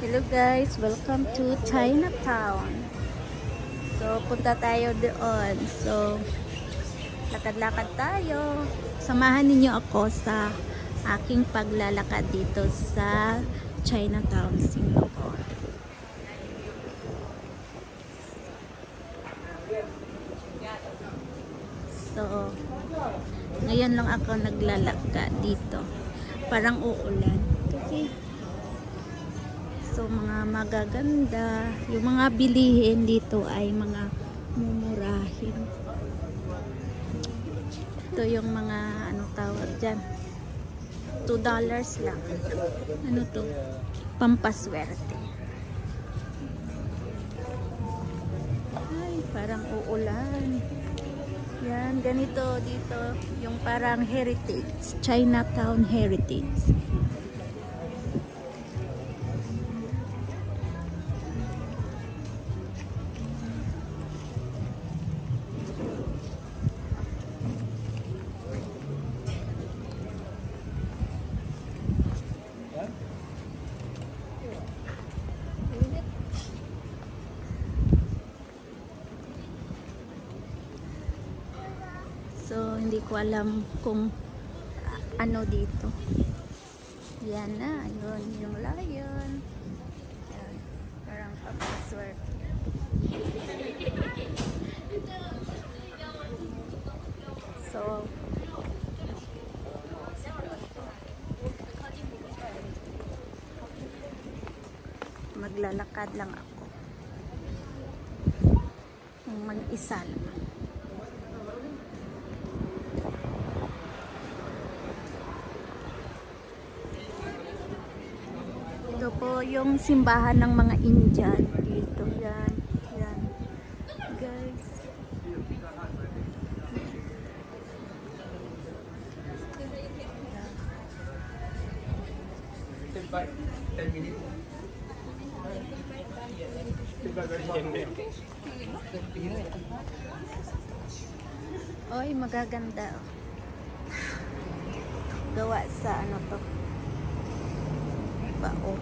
Hello guys, welcome to Chinatown. So, punta tayo doon. So, lakad-lakad tayo. Samahan ninyo ako sa aking paglalakad dito sa Chinatown, Singapore. So, ngayon lang ako naglalakad dito. Parang uulan. Kasi so, mga magaganda. Yung mga bilihin dito ay mga mumurahin. Ito yung mga, ano tawag dyan? $2 lang. Ano to? Pampaswerte. Ay, parang uulan. Yan, ganito dito. Yung parang heritage. Chinatown heritage. So, hindi ko alam kung ano dito. Yan na. Yun, yung lion. Yan. Parang papaswerte. So, maglalakad lang ako. Mag-isa lang. Ito po yung simbahan ng mga Indian dito. Yan. Yan. Guys. Yan. 10 minutes. Oy, magaganda. Gawa sa ano to? Bao.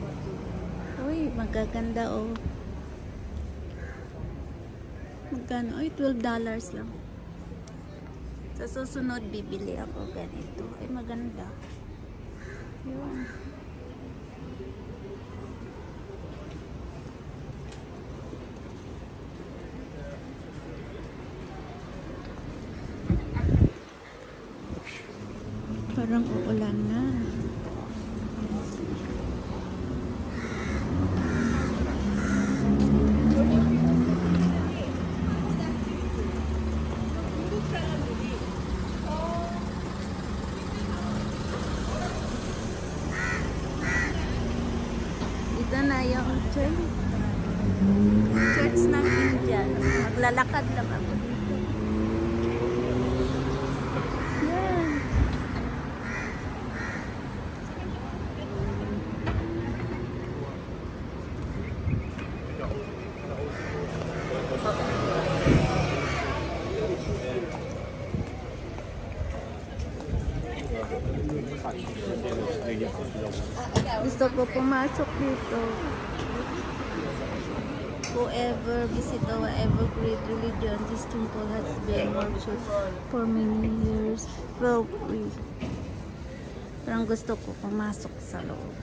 Uy, magaganda oh. Magkano? Ay, $12 lang. Sa susunod, bibili ako ganito. Ay, maganda. Yun. Parang uulan na. Ito na yung church ng Indian. Maglalakad lang ako dito. Yan. Gusto ko pumasok dito. Whoever visit or whatever great religion, this temple has been worshipped for many years. Well, parang gusto ko pumasok sa loob.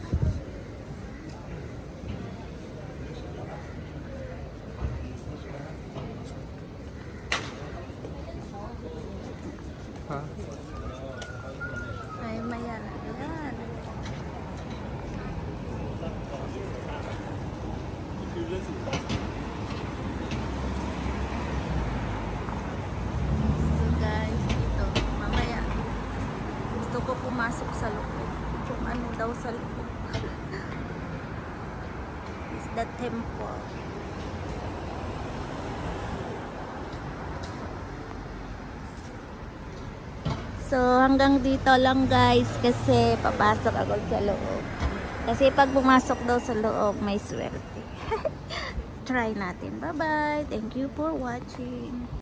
Ha? Ay, maya na. Yan. So guys, ito, mamaya gusto ko pumasok sa loob. Kung ano daw sa loob. Is the temple. So, hanggang dito lang guys kasi papasok ako sa loob. Kasi pag pumasok daw sa loob, may swerte. Try natin. Bye-bye. Thank you for watching.